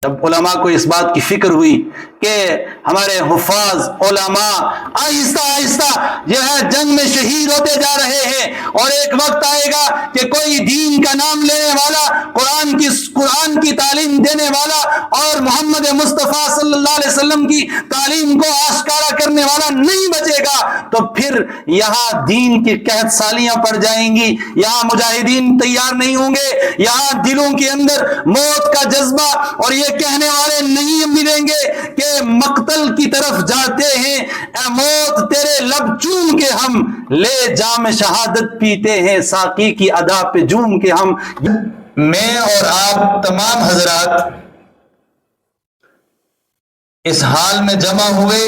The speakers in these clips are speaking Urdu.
جب علماء کو اس بات کی فکر ہوئی کہ ہمارے حفاظ علماء آہستہ آہستہ جو ہے جنگ میں شہید ہوتے جا رہے ہیں، اور ایک وقت آئے گا کہ کوئی دین کا نام لینے والا، قرآن کی تعلیم دینے والا اور محمد مصطفیٰ صلی اللہ علیہ وسلم کی تعلیم کو آشکارا کرنے والا نہیں بچے گا، تو پھر یہاں دین کی قحط سالیاں پڑ جائیں گی، یہاں مجاہدین تیار نہیں ہوں گے، یہاں دلوں کے اندر موت کا جذبہ، اور یہ کہنے والے نہیں ملیں گے کہ مقتل کی طرف جاتے ہیں، اے موت تیرے لب چوم کے ہم لے جام شہادت پیتے ہیں، ساقی کی ادا پہ جوم کے ہم۔ میں اور آپ تمام حضرات اس حال میں جمع ہوئے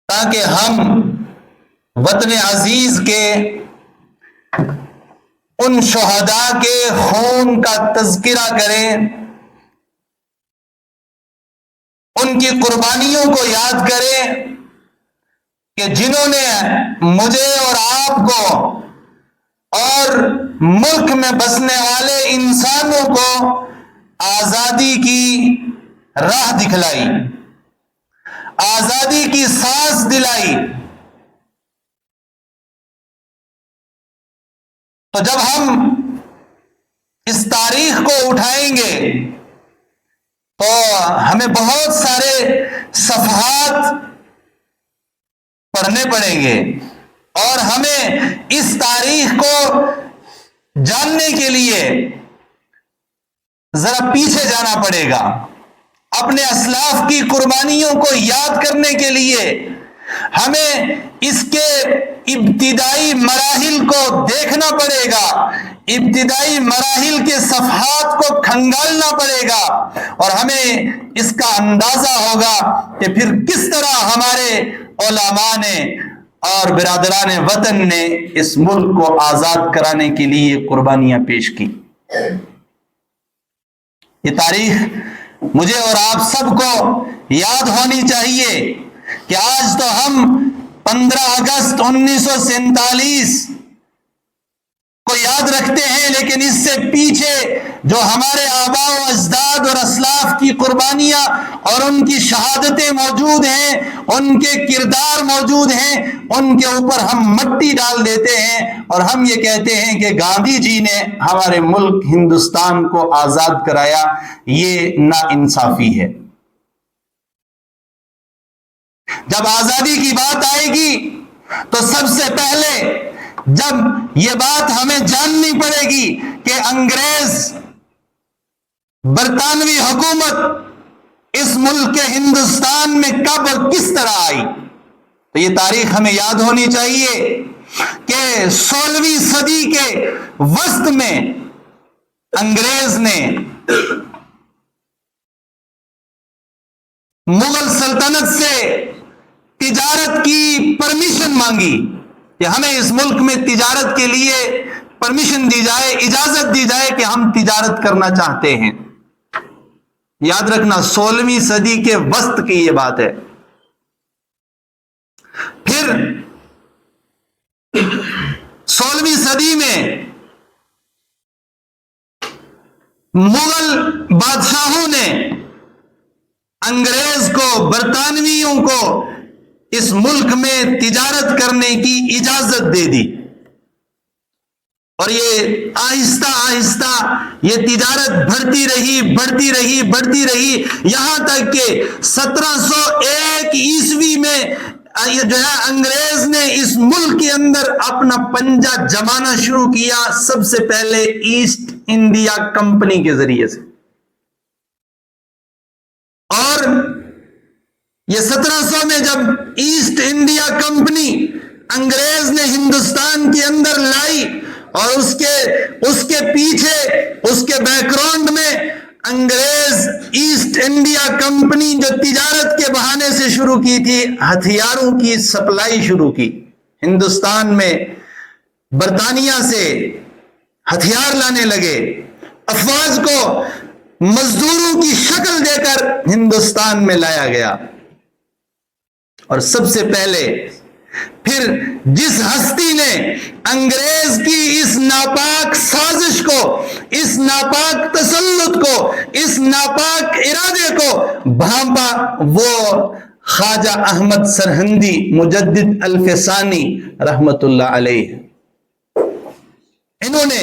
تاکہ ہم وطن عزیز کے ان شہداء کے خون کا تذکرہ کریں، ان کی قربانیوں کو یاد کریں کہ جنہوں نے مجھے اور آپ کو اور ملک میں بسنے والے انسانوں کو آزادی کی راہ دکھلائی، آزادی کی سانس دلائی۔ تو جب ہم اس تاریخ کو اٹھائیں گے تو ہمیں بہت سارے صفحات پڑھنے پڑیں گے، اور ہمیں اس تاریخ کو جاننے کے لیے ذرا پیچھے جانا پڑے گا، اپنے اسلاف کی قربانیوں کو یاد کرنے کے لیے ہمیں اس کے ابتدائی مراحل کو دیکھنا پڑے گا، ابتدائی مراحل کے صفحات کو کھنگالنا پڑے گا، اور ہمیں اس کا اندازہ ہوگا کہ پھر کس طرح ہمارے علماء نے اور برادران وطن نے اس ملک کو آزاد کرانے کے لیے قربانیاں پیش کی۔ یہ تاریخ مجھے اور آپ سب کو یاد ہونی چاہیے کہ آج تو ہم 15 اگست 1947 کو یاد رکھتے ہیں، لیکن اس سے پیچھے جو ہمارے آباء و اجداد اور اسلاف کی قربانیاں اور ان کی شہادتیں موجود ہیں، ان کے کردار موجود ہیں، ان کے اوپر ہم مٹی ڈال دیتے ہیں اور ہم یہ کہتے ہیں کہ گاندھی جی نے ہمارے ملک ہندوستان کو آزاد کرایا۔ یہ ناانصافی ہے۔ جب آزادی کی بات آئے گی تو سب سے پہلے جب یہ بات ہمیں جاننی پڑے گی کہ انگریز برطانوی حکومت اس ملک کے ہندوستان میں کب اور کس طرح آئی، تو یہ تاریخ ہمیں یاد ہونی چاہیے کہ 16ویں صدی کے وسط میں انگریز نے مغل سلطنت سے تجارت کی پرمیشن مانگی کہ ہمیں اس ملک میں تجارت کے لیے پرمیشن دی جائے، اجازت دی جائے کہ ہم تجارت کرنا چاہتے ہیں۔ یاد رکھنا 16ویں صدی کے وسط کی یہ بات ہے۔ پھر 16ویں صدی میں مغل بادشاہوں نے انگریز کو، برطانویوں کو اس ملک میں تجارت کرنے کی اجازت دے دی، اور یہ آہستہ آہستہ یہ تجارت بڑھتی رہی یہاں تک کہ 1701 عیسوی میں جو ہے انگریز نے اس ملک کے اندر اپنا پنجہ جمانا شروع کیا، سب سے پہلے ایسٹ انڈیا کمپنی کے ذریعے سے۔ اور یہ 1700 میں جب ایسٹ انڈیا کمپنی انگریز نے ہندوستان کے اندر لائی، اور اس کے پیچھے اس کے بیک گراؤنڈ میں انگریز ایسٹ انڈیا کمپنی جو تجارت کے بہانے سے شروع کی تھی، ہتھیاروں کی سپلائی شروع کی ہندوستان میں، برطانیہ سے ہتھیار لانے لگے، افواج کو مزدوروں کی شکل دے کر ہندوستان میں لایا گیا۔ اور سب سے پہلے پھر جس ہستی نے انگریز کی اس ناپاک سازش کو، اس ناپاک تسلط کو اس ناپاک ارادے کو بھانپا وہ خواجہ احمد سرہندی مجدد الفسانی رحمت اللہ علیہ۔ انہوں نے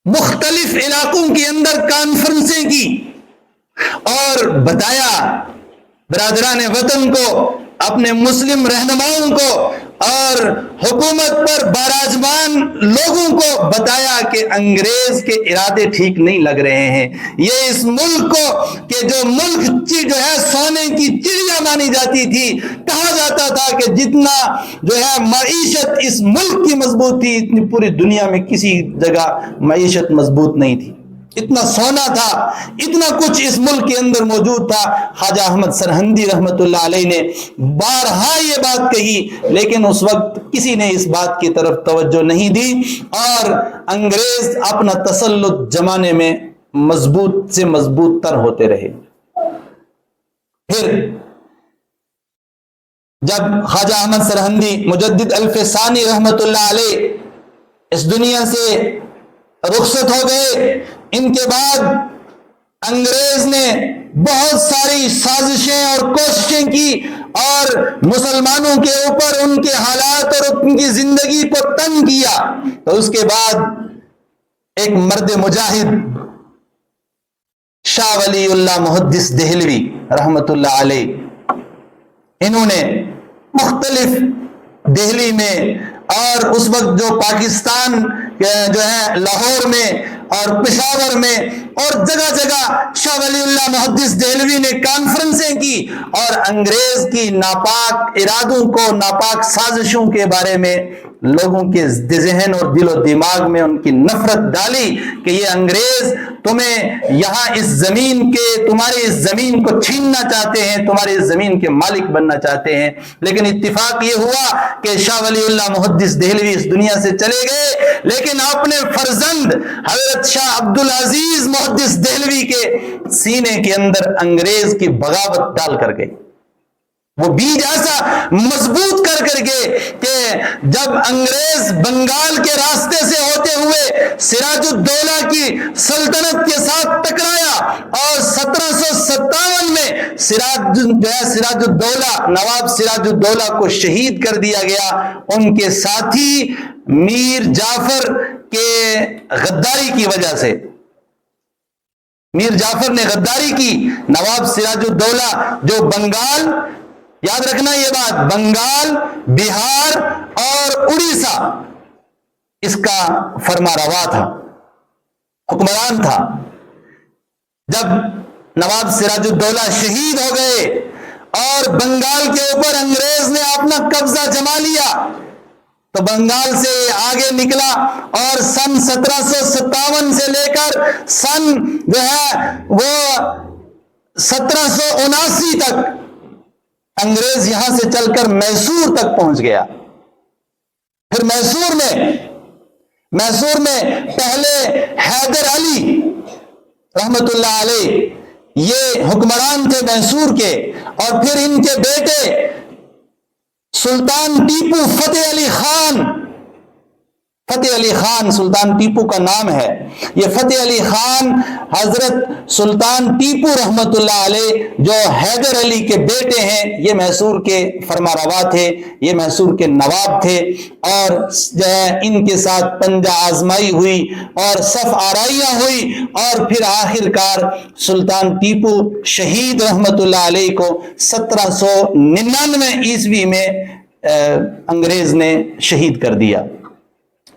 مختلف علاقوں کے اندر کانفرنسیں کی اور بتایا برادران وطن کو، اپنے مسلم رہنماؤں کو اور حکومت پر باراجمان لوگوں کو بتایا کہ انگریز کے ارادے ٹھیک نہیں لگ رہے ہیں۔ یہ اس ملک کو کہ جو ملک جو ہے سونے کی چڑیا مانی جاتی تھی، کہا جاتا تھا کہ جتنا جو ہے معیشت اس ملک کی مضبوط تھی اتنی پوری دنیا میں کسی جگہ معیشت مضبوط نہیں تھی، اتنا سونا تھا، اتنا کچھ اس ملک کے اندر موجود تھا۔ خواجہ احمد سرہندی رحمت اللہ علیہ نے بارہا یہ بات کہی، لیکن اس وقت کسی نے اس بات کی طرف توجہ نہیں دی اور انگریز اپنا تسلط جمانے میں مضبوط سے مضبوط تر ہوتے رہے۔ پھر جب خواجہ احمد سرہندی مجدد الفسانی رحمت اللہ علیہ اس دنیا سے رخصت ہو گئے، ان کے بعد انگریز نے بہت ساری سازشیں اور کوششیں کی اور مسلمانوں کے اوپر ان کے حالات اور ان کی زندگی کو تنگ کیا۔ تو اس کے بعد ایک مرد مجاہد شاہ ولی اللہ محدث دہلوی رحمت اللہ علیہ، انہوں نے مختلف دہلی میں اور اس وقت جو پاکستان جو ہے لاہور میں اور پشاور میں اور جگہ جگہ شاہ ولی اللہ محدث دہلوی نے کانفرنسیں کی اور انگریز کی ناپاک ارادوں کو، ناپاک سازشوں کے بارے میں لوگوں کے ذہن اور دل و دماغ میں ان کی نفرت ڈالی کہ یہ انگریز تمہیں یہاں اس زمین کے، تمہاری اس زمین کو چھیننا چاہتے ہیں، تمہاری اس زمین کے مالک بننا چاہتے ہیں۔ لیکن اتفاق یہ ہوا کہ شاہ ولی اللہ محدث دہلوی اس دنیا سے چلے گئے، لیکن اپنے فرزند حضرت شاہ عبدالعزیز محدث دہلوی کے سینے کے اندر انگریز کی بغاوت ڈال کر گئے۔ وہ بیج ایسا مضبوط کر کے کہ جب انگریز بنگال کے راستے سے ہوتے ہوئے سراج الدولہ کی سلطنت کے ساتھ ٹکرایا اور 1757 میں سراج الدولہ، نواب سراج الدولہ کو شہید کر دیا گیا، ان کے ساتھی میر جعفر کے غداری کی وجہ سے۔ میر جعفر نے غداری کی، نواب سراج الدولہ جو بنگال، یاد رکھنا یہ بات، بنگال، بہار اور اڑیسہ اس کا فرما روا تھا، حکمران تھا۔ جب نواب سراج الدولہ شہید ہو گئے اور بنگال کے اوپر انگریز نے اپنا قبضہ جما لیا تو بنگال سے آگے نکلا اور سن 1757 سے لے کر سن جو ہے وہ 1779 تک انگریز یہاں سے چل کر میسور تک پہنچ گیا۔ پھر میسور میں پہلے حیدر علی رحمت اللہ علیہ یہ حکمران تھے میسور کے، اور پھر ان کے بیٹے سلطان ٹیپو فتح علی خان سلطان ٹیپو کا نام ہے۔ یہ فتح علی خان حضرت سلطان ٹیپو رحمت اللہ علیہ جو حیدر علی کے بیٹے ہیں، یہ میسور کے فرما روا تھے، یہ میسور کے نواب تھے، اور جو ہے ان کے ساتھ پنجہ آزمائی ہوئی اور صف آرائیاں ہوئی، اور پھر آخر کار سلطان ٹیپو شہید رحمت اللہ علیہ کو 1799 عیسوی میں انگریز نے شہید کر دیا۔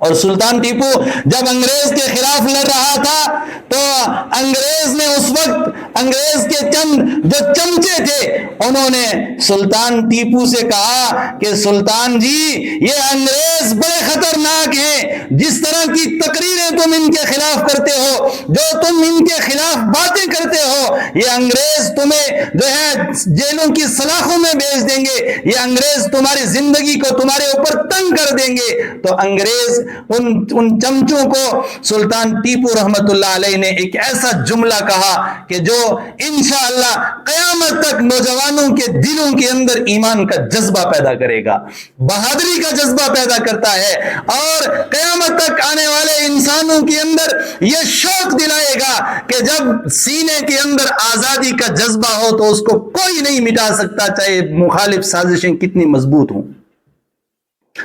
اور سلطان ٹیپو جب انگریز کے خلاف لڑ رہا تھا تو انگریز نے اس وقت انگریز کے چند جو چمچے تھے انہوں نے سلطان ٹیپو سے کہا کہ سلطان جی یہ انگریز بڑے خطرناک ہیں، جس طرح کی تقریریں تم ان کے خلاف کرتے ہو، جو تم ان کے خلاف باتیں کرتے ہو، یہ انگریز تمہیں جو ہے جیلوں کی سلاخوں میں بھیج دیں گے، یہ انگریز تمہاری زندگی کو تمہارے اوپر تنگ کر دیں گے۔ تو انگریز ان چمچوں کو سلطان ٹیپو رحمت اللہ علیہ نے ایک ایسا جملہ کہا کہ جو انشاءاللہ قیامت تک نوجوانوں کے دلوں کے اندر ایمان کا جذبہ پیدا کرے گا، بہادری کا جذبہ پیدا کرتا ہے، اور قیامت تک آنے والے انسانوں کے اندر یہ شوق دلائے گا کہ کہ جب سینے کے اندر آزادی کا جذبہ ہو تو اس کو کوئی نہیں مٹا سکتا، چاہے مخالف سازشیں کتنی مضبوط ہوں۔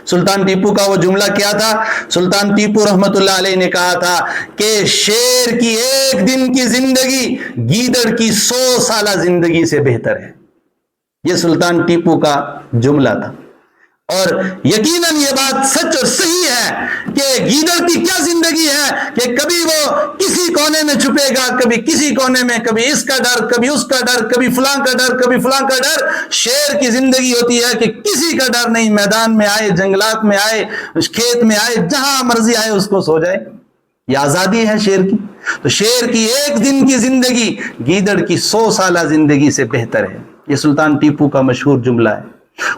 سلطان ٹیپو کا وہ جملہ کیا تھا؟ سلطان ٹیپو رحمت اللہ علیہ نے کہا تھا کہ شیر کی ایک دن کی زندگی گیدڑ کی 100 سالہ زندگی سے بہتر ہے۔ یہ سلطان ٹیپو کا جملہ تھا، اور یقیناً یہ بات سچ اور صحیح ہے کہ گیدڑ کی کیا زندگی ہے کہ کبھی وہ کسی کونے میں چھپے گا، کبھی کسی کونے میں، کبھی اس کا ڈر، کبھی اس کا ڈر، کبھی فلاں کا ڈر، کبھی فلاں کا ڈر۔ شیر کی زندگی ہوتی ہے کہ کسی کا ڈر نہیں، میدان میں آئے، جنگلات میں آئے، کھیت میں آئے، جہاں مرضی آئے اس کو سو جائے۔ یہ آزادی ہے شیر کی۔ تو شیر کی ایک دن کی زندگی گیدڑ کی 100 سالہ زندگی سے بہتر ہے۔ یہ سلطان ٹیپو کا مشہور جملہ ہے۔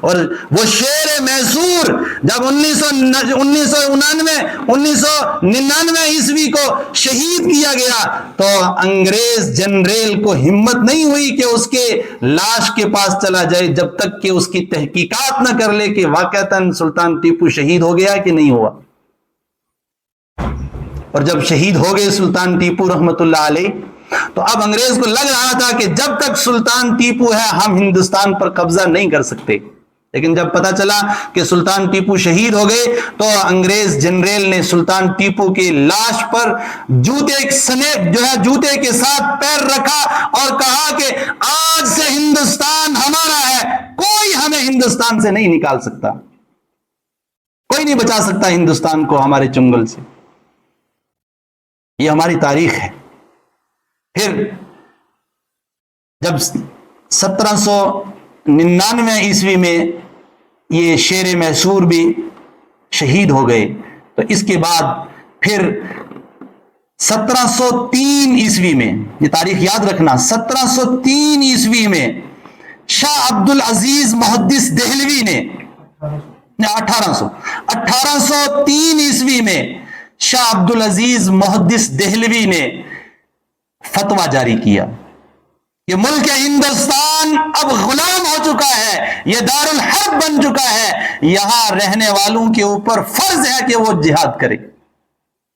اور وہ شیر میسور جب 1999 عیسوی کو شہید کیا گیا تو انگریز جنریل کو ہمت نہیں ہوئی کہ اس کے لاش کے پاس چلا جائے جب تک کہ اس کی تحقیقات نہ کر لے کہ واقعتاً سلطان ٹیپو شہید ہو گیا کہ نہیں ہوا۔ اور جب شہید ہو گئے سلطان ٹیپو رحمت اللہ علیہ، تو اب انگریز کو لگ رہا تھا کہ جب تک سلطان ٹیپو ہے ہم ہندوستان پر قبضہ نہیں کر سکتے۔ لیکن جب پتا چلا کہ سلطان ٹیپو شہید ہو گئے تو انگریز جنریل نے سلطان ٹیپو کی لاش پر جوتے کے ساتھ پیر رکھا اور کہا کہ آج سے ہندوستان ہمارا ہے، کوئی ہمیں ہندوستان سے نہیں نکال سکتا، کوئی نہیں بچا سکتا ہندوستان کو ہمارے چنگل سے۔ یہ ہماری تاریخ ہے۔ پھر جب 1799 عیسوی میں یہ شیر میسور بھی شہید ہو گئے تو اس کے بعد پھر 1703 عیسوی میں، یہ تاریخ یاد رکھنا، 1703 عیسوی میں شاہ عبد العزیز محدث دہلوی نے 1803 عیسوی میں شاہ عبد العزیز محدث دہلوی نے فتویٰ جاری کیا کہ ملک ہندوستان اب غلام ہو چکا ہے، یہ دار الحرب بن چکا ہے، یہاں رہنے والوں کے اوپر فرض ہے کہ وہ جہاد کرے۔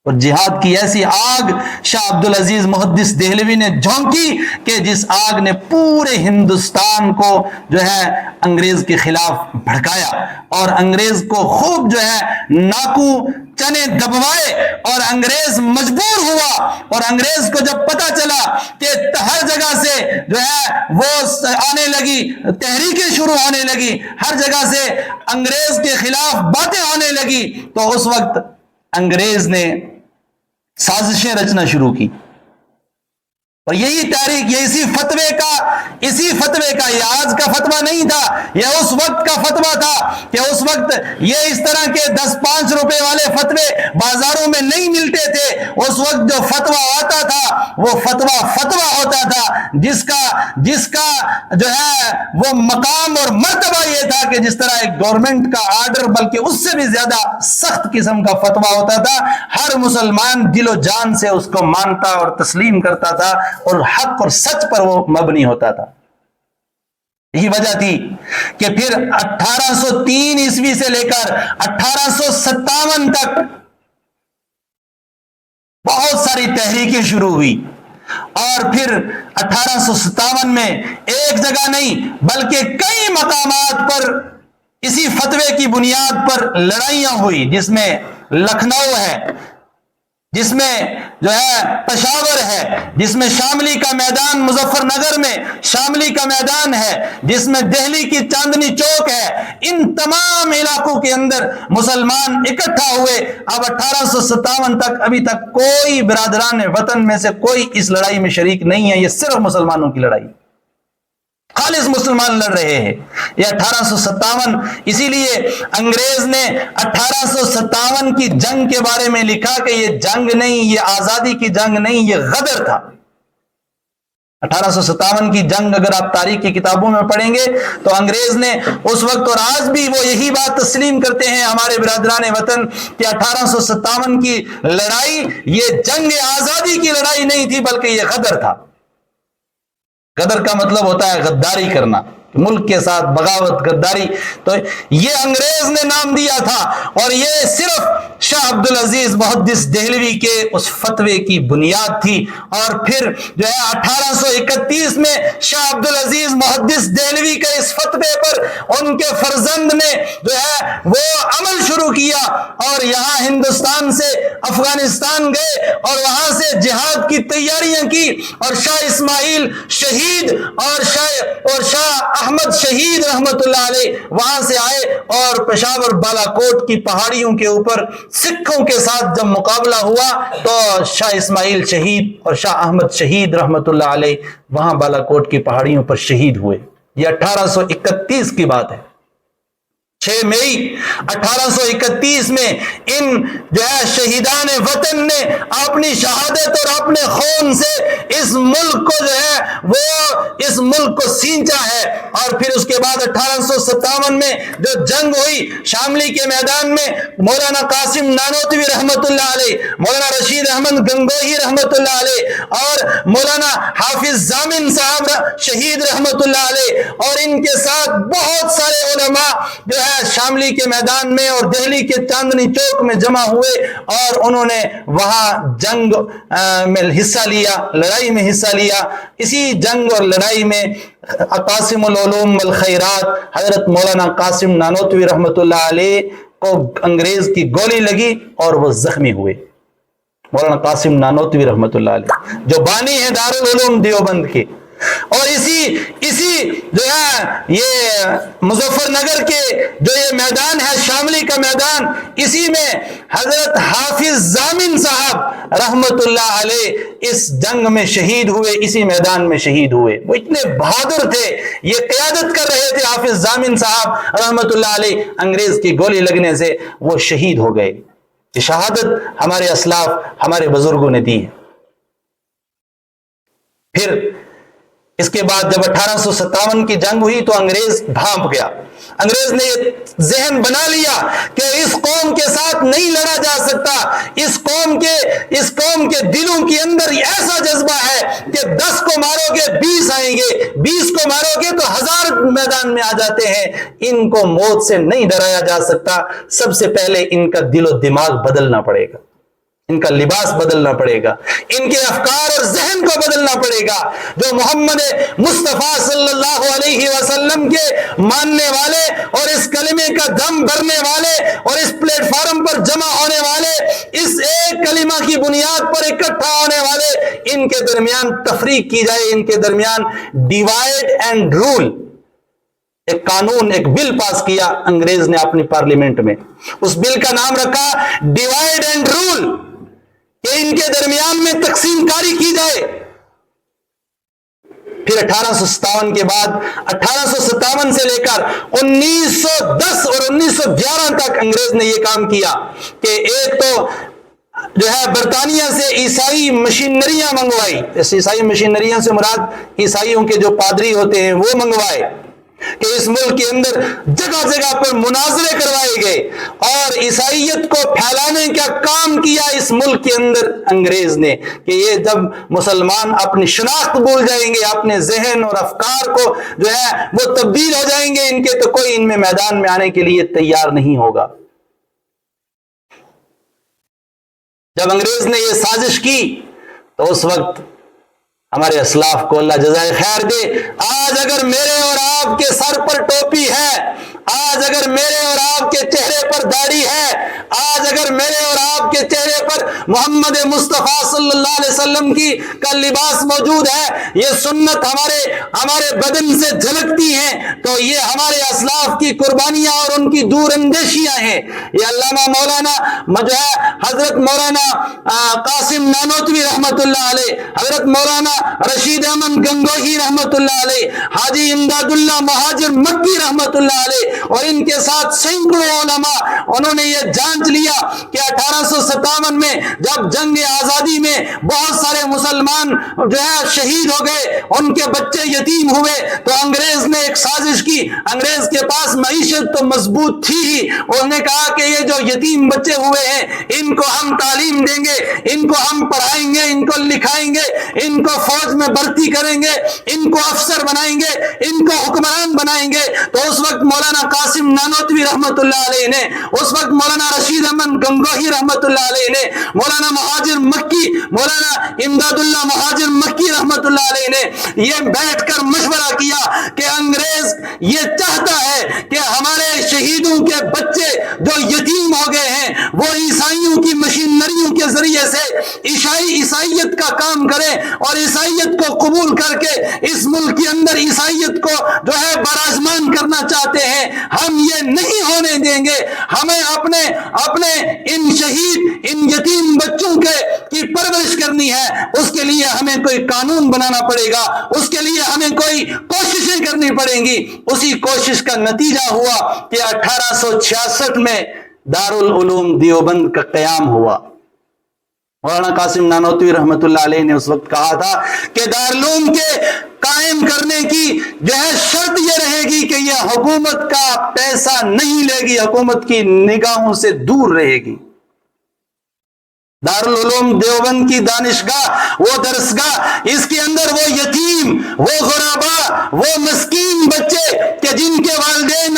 اور جہاد کی ایسی آگ شاہ عبد العزیز محدث دہلوی نے جھونکی کہ جس آگ نے پورے ہندوستان کو جو ہے انگریز کے خلاف بھڑکایا، اور انگریز کو خوب جو ہے ناکو چنے دبوائے، اور انگریز مجبور ہوا۔ اور انگریز کو جب پتا چلا کہ ہر جگہ سے جو ہے وہ آنے لگی، تحریکیں شروع ہونے لگی، ہر جگہ سے انگریز کے خلاف باتیں ہونے لگی، تو اس وقت انگریز نے سازشیں رچنا شروع کی۔ اور یہی تاریخ، یہ اسی فتوے کا یہ آج کا فتویٰ نہیں تھا، یہ اس وقت کا فتویٰ تھا کہ اس وقت یہ اس طرح کے 10-5 روپے والے فتوے بازاروں میں نہیں ملتے تھے۔ اس وقت جو فتویٰ آتا تھا وہ فتویٰ ہوتا تھا جس کا جو ہے وہ مقام اور مرتبہ یہ تھا کہ جس طرح ایک گورنمنٹ کا آرڈر بلکہ اس سے بھی زیادہ سخت قسم کا فتویٰ ہوتا تھا۔ ہر مسلمان دل و جان سے اس کو مانتا اور تسلیم کرتا تھا، اور حق اور سچ پر وہ مبنی ہوتا تھا۔ یہی وجہ تھی کہ پھر 1803 عیسوی سے لے کر 1857 تک بہت ساری تحریکیں شروع ہوئی، اور پھر 1857 میں ایک جگہ نہیں بلکہ کئی مقامات پر اسی فتوے کی بنیاد پر لڑائیاں ہوئی، جس میں لکھنؤ ہے، جس میں جو ہے پشاور ہے، جس میں شاملی کا میدان مظفر نگر میں شاملی کا میدان ہے، جس میں دہلی کی چاندنی چوک ہے۔ ان تمام علاقوں کے اندر مسلمان اکٹھا ہوئے۔ اب 1857 تک ابھی تک کوئی برادران وطن میں سے کوئی اس لڑائی میں شریک نہیں ہے، یہ صرف مسلمانوں کی لڑائی، خالص مسلمان لڑ رہے ہیں۔ یہ 1857، اسی لیے انگریز نے 1857 کی جنگ کے بارے میں لکھا کہ یہ جنگ نہیں، یہ آزادی کی جنگ نہیں، یہ غدر تھا۔ 1857 کی جنگ اگر آپ تاریخ کی کتابوں میں پڑھیں گے تو انگریز نے اس وقت، اور آج بھی وہ یہی بات تسلیم کرتے ہیں ہمارے برادران وطن، کہ 1857 کی لڑائی یہ جنگ آزادی کی لڑائی نہیں تھی بلکہ یہ غدر تھا۔ غدر کا مطلب ہوتا ہے غداری کرنا، ملک کے ساتھ بغاوت غداری، تو یہ انگریز نے نام دیا تھا، اور یہ صرف شاہ عبدالعزیز محدث دہلوی کے اس فتوے کی بنیاد تھی۔ اور پھر جو ہے 1831 میں شاہ عبدالعزیز محدث دہلوی کے اس فتوے پر ان کے فرزند نے جو ہے وہ عمل شروع کیا، اور یہاں ہندوستان سے افغانستان گئے اور وہاں سے جہاد کی تیاریاں کی، اور شاہ اسماعیل شہید اور شاہ احمد شہید رحمت اللہ علیہ وہاں سے آئے، اور پشاور بالاکوٹ کی پہاڑیوں کے اوپر سکھوں کے ساتھ جب مقابلہ ہوا تو شاہ اسماعیل شہید اور شاہ احمد شہید رحمت اللہ علیہ وہاں بالاکوٹ کی پہاڑیوں پر شہید ہوئے۔ یہ 1831 کی بات ہے۔ 6 مئی 1831 میں ان جو ہے شہیدان وطن نے اپنی شہادت اور اپنے خون سے اس ملک کو جو ہے وہ اس ملک کو سینچا ہے۔ اور پھر اس کے بعد 1857 میں جو جنگ ہوئی شاملی کے میدان میں، مولانا قاسم نانوتوی رحمت اللہ علیہ، مولانا رشید احمد گنگوہی رحمت اللہ علیہ، اور مولانا حافظ ضامن صاحب شہید رحمت اللہ علیہ، اور ان کے ساتھ بہت سارے علماء جو ہے شاملی کے میدان میں اور دہلی کے چاندنی چوک میں جمع ہوئے، اور انہوں نے وہاں جنگ میں حصہ لیا، لڑائی میں حصہ لیا۔ اسی جنگ اور لڑائی میں قاسم العلوم والخیرات حضرت مولانا قاسم نانوتوی رحمت اللہ علیہ کو انگریز کی گولی لگی اور وہ زخمی ہوئے۔ مولانا قاسم نانوتوی رحمت اللہ علیہ جو بانی ہیں دارالعلوم دیوبند کے، اور اسی جو ہے یہ مظفر نگر کے جو یہ میدان ہے شاملی کا میدان، اسی میں حضرت حافظ ضامن صاحب رحمت اللہ علیہ اس جنگ میں شہید ہوئے، اسی میدان میں شہید ہوئے۔ وہ اتنے بہادر تھے، یہ قیادت کر رہے تھے حافظ ضامن صاحب رحمت اللہ علیہ، انگریز کی گولی لگنے سے وہ شہید ہو گئے۔ یہ شہادت ہمارے اسلاف ہمارے بزرگوں نے دی ہے۔ پھر اس کے بعد جب 1857 کی جنگ ہوئی تو انگریز بھانپ گیا۔ انگریز نے یہ ذہن بنا لیا کہ اس قوم کے ساتھ نہیں لڑا جا سکتا، اس قوم کے دلوں کے اندر ایسا جذبہ ہے کہ 10 کو مارو گے 20 آئیں گے، 20 کو مارو گے تو 1000 میدان میں آ جاتے ہیں، ان کو موت سے نہیں ڈرایا جا سکتا، سب سے پہلے ان کا دل و دماغ بدلنا پڑے گا، ان کا لباس بدلنا پڑے گا، ان کے افکار اور ذہن کو بدلنا پڑے گا۔ جو محمد مصطفیٰ صلی اللہ علیہ وسلم کے ماننے والے اور اس کلمے کا دم بھرنے والے اور اس پلیٹ فارم پر جمع ہونے والے، اس ایک کلمہ کی بنیاد پر اکٹھا ہونے والے، ان کے درمیان تفریق کی جائے، ان کے درمیان ڈیوائڈ اینڈ رول۔ ایک قانون، ایک بل پاس کیا انگریز نے اپنی پارلیمنٹ میں، اس بل کا نام رکھا ڈیوائڈ اینڈ رول، کہ ان کے درمیان میں تقسیم کاری کی جائے۔ پھر 1857 کے بعد 1857 سے لے کر 1910 اور 1911 تک انگریز نے یہ کام کیا کہ ایک تو جو ہے برطانیہ سے عیسائی مشینریاں منگوائی، اس عیسائی مشینریاں سے مراد عیسائیوں کے جو پادری ہوتے ہیں وہ منگوائے، کہ اس ملک کے اندر جگہ جگہ پر مناظرے کروائے گئے، اور عیسائیت کو پھیلانے کا کام کیا اس ملک کے اندر انگریز نے، کہ یہ جب مسلمان اپنی شناخت بھول جائیں گے، اپنے ذہن اور افکار کو جو ہے وہ تبدیل ہو جائیں گے ان کے، تو کوئی ان میں میدان میں آنے کے لیے تیار نہیں ہوگا۔ جب انگریز نے یہ سازش کی تو اس وقت ہمارے اسلاف کو اللہ جزائے خیر دے، آج اگر میرے اور آپ کے سر پر ٹوپی ہے، آج اگر میرے اور آپ کے چہرے پر داڑھی ہے، آج اگر میرے اور آپ کے چہرے پر محمد مصطفیٰ صلی اللہ علیہ وسلم کا لباس موجود ہے، یہ سنت ہمارے بدن سے جھلکتی ہیں، تو یہ ہمارے اسلاف کی قربانیاں اور ان کی دور اندیشیاں ہیں۔ یہ علامہ مولانا جو ہے حضرت مولانا قاسم نانوتوی رحمت اللہ علیہ، حضرت مولانا رشید احمد گنگوہی رحمت اللہ علیہ، حاجی امداد اللہ مہاجر مکی رحمت اللہ علیہ، اور ان کے ساتھ سینکڑوں علماء، انہوں نے یہ جانچ لیا کہ 1857 میں جب جنگ آزادی میں بہت سارے مسلمان جو ہے شہید ہو گئے، ان کے بچے یتیم ہوئے، تو انگریز نے ایک سازش کی۔ انگریز کے پاس معیشت تو مضبوط تھی ہی، انہوں نے کہا کہ یہ جو یتیم بچے ہوئے ہیں ان کو ہم تعلیم دیں گے، ان کو ہم پڑھائیں گے، ان کو لکھائیں گے، ان کو فوج میں بھرتی کریں گے، ان کو افسر بنائیں بنائیں گے, ان کو حکمران بنائیں گے. تو اس وقت مولانا قاسم نانوتوی رحمت اللہ علیہ نے, اس وقت مولانا رشید احمد گنگوہی رحمت اللہ علیہ نے, مولانا مہاجر مکی, مولانا امداد اللہ مہاجر مکی رحمت اللہ علیہ نے یہ بیٹھ کر مشورہ کیا کہ انگریز یہ چاہتا ہے کہ ہمارے شہیدوں کے بچے جو یتیم ہو گئے ہیں وہ عیسائیوں کی مشینریوں کے ذریعے سے عیسائیت کا کام کرے اور عیسائیت کو قبول کر کے اس ملک کے اندر عیسائیت کو جو ہے براجمان کرنا چاہتے ہیں. ہم یہ نہیں ہونے دیں گے. ہمیں اپنے ان شہید ان یتیم بچوں کی پرورش کرنی ہے. اس کے لیے ہمیں کوئی قانون بنانا پڑے گا, اس کے لیے ہمیں کوئی کوششیں کرنی پڑیں گی. اسی کوشش کا نتیجہ ہوا کہ 1866 میں دارالعلوم دیوبند کا قیام ہوا. مولانا قاسم نانوتوی رحمت اللہ علیہ نے اس وقت کہا تھا کہ دارالعلوم کے قائم کرنے کی جو ہے شرط یہ رہے گی کہ یہ حکومت کا پیسہ نہیں لے گی, حکومت کی نگاہوں سے دور رہے گی. دارالعلوم دیوبند کی دانشگاہ, وہ درسگاہ, اس کے اندر وہ یتیم, وہ غربا, وہ مسکین بچے کہ جن کے والدین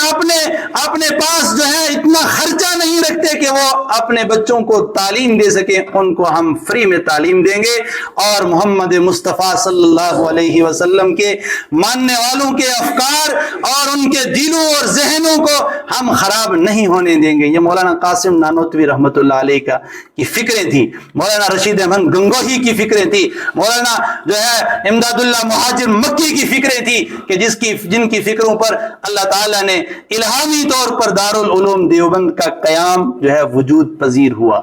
اپنے پاس جو ہے اتنا خرچہ نہیں رکھتے کہ وہ اپنے بچوں کو تعلیم دے سکیں, ان کو ہم فری میں تعلیم دیں گے. اور محمد مصطفیٰ صلی اللہ علیہ وسلم کے ماننے والوں کے افکار اور ان کے دلوں اور ذہنوں کو ہم خراب نہیں ہونے دیں گے. یہ مولانا قاسم نانوتوی رحمت اللہ علیہ کی فکریں تھی, مولانا رشید احمد گنگوہی کی فکریں تھی, مولانا جو ہے امداد اللہ مہاجر مکی کی فکریں تھی کہ جن کی فکروں پر اللہ تعالیٰ نے الہامی طور پر دارالعلوم دیوبند کا قیام جو ہے وجود پذیر ہوا.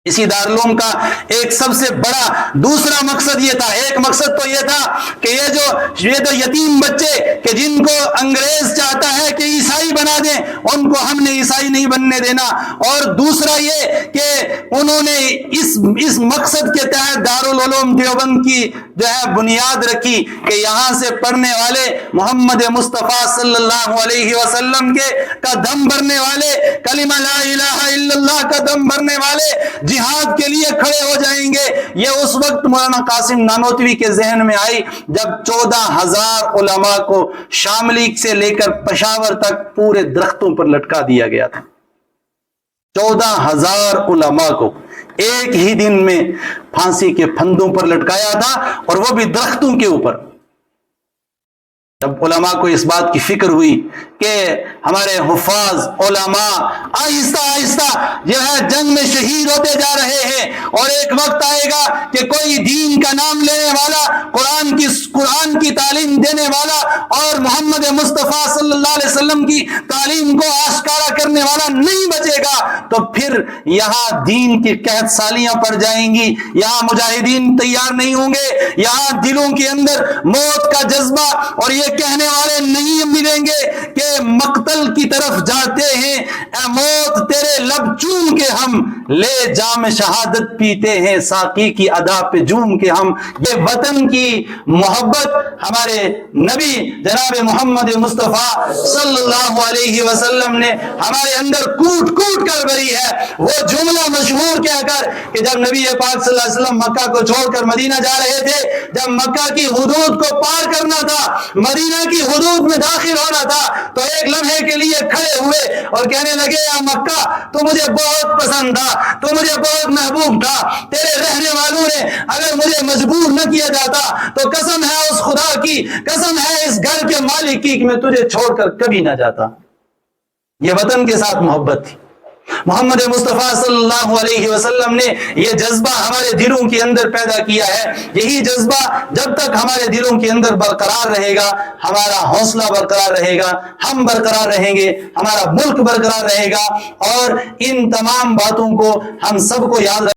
اسی دارالعلوم کا ایک سب سے بڑا دوسرا مقصد یہ تھا, ایک مقصد تو یہ تھا کہ یہ جو یتیم بچے کہ جن کو انگریز چاہتا ہے کہ عیسائی بنا دیں, ان کو ہم نے عیسائی نہیں بننے دینا. اور دوسرا یہ کہ انہوں نے اس مقصد کے تحت دارالعلوم دیوبند کی جو ہے بنیاد رکھی کہ یہاں سے پڑھنے والے محمد مصطفیٰ صلی اللہ علیہ وسلم کا دم بھرنے والے, کلمہ لا الہ الا اللہ کا دم بھرنے والے جہاد کے لیے کھڑے ہو جائیں گے. یہ اس وقت مولانا قاسم نانوتوی کے ذہن میں آئی جب 14,000 علماء کو شاملی سے لے کر پشاور تک پورے درختوں پر لٹکا دیا گیا تھا. 14,000 علماء کو ایک ہی دن میں پھانسی کے پھندوں پر لٹکایا تھا, اور وہ بھی درختوں کے اوپر. جب علماء کو اس بات کی فکر ہوئی کہ ہمارے حفاظ علماء آہستہ آہستہ جو ہے جنگ میں شہید ہوتے جا رہے ہیں, اور ایک وقت آئے گا کہ کوئی دین کا نام لینے والا, قرآن کی تعلیم دینے والا اور محمد مصطفیٰ صلی اللہ علیہ وسلم کی تعلیم کو آشکارا کرنے والا نہیں بچے گا, تو پھر یہاں دین کی قحط سالیاں پڑ جائیں گی, یہاں مجاہدین تیار نہیں ہوں گے, یہاں دلوں کے اندر موت کا جذبہ اور یہ کہنے والے نہیں ملیں گے کہ مقتل کی طرف جاتے ہیں, اے موت تیرے لب چوم کے ہم لے جام شہادت پیتے ہیں, ساقی کی ادا پہ جوم کے ہم. یہ وطن کی محبت ہمارے نبی جناب محمد مصطفیٰ صلی اللہ علیہ وسلم نے ہمارے اندر کوٹ کوٹ کر بھری ہے. وہ جملہ مشہور کہہ کر کہ جب نبی پاک صلی اللہ علیہ وسلم مکہ کو چھوڑ کر مدینہ جا رہے تھے, جب مکہ کی حدود کو پار کرنا تھا, مدینہ کی حدود میں داخل ہونا تھا, تو ایک لمحے کے لیے کھڑے ہوئے اور کہنے لگے, یا مکہ تو مجھے بہت پسند تھا, تو مجھے بہت محبوب تھا, تیرے رہنے والوں نے اگر مجھے مجبور نہ کیا جاتا تو قسم ہے اس خدا کی, قسم ہے اس گھر کے مالک کی کہ میں تجھے چھوڑ کر کبھی نہ جاتا. یہ وطن کے ساتھ محبت تھی. محمد مصطفیٰ صلی اللہ علیہ وسلم نے یہ جذبہ ہمارے دلوں کے اندر پیدا کیا ہے. یہی جذبہ جب تک ہمارے دلوں کے اندر برقرار رہے گا, ہمارا حوصلہ برقرار رہے گا, ہم برقرار رہیں گے, ہمارا ملک برقرار رہے گا. اور ان تمام باتوں کو ہم سب کو یاد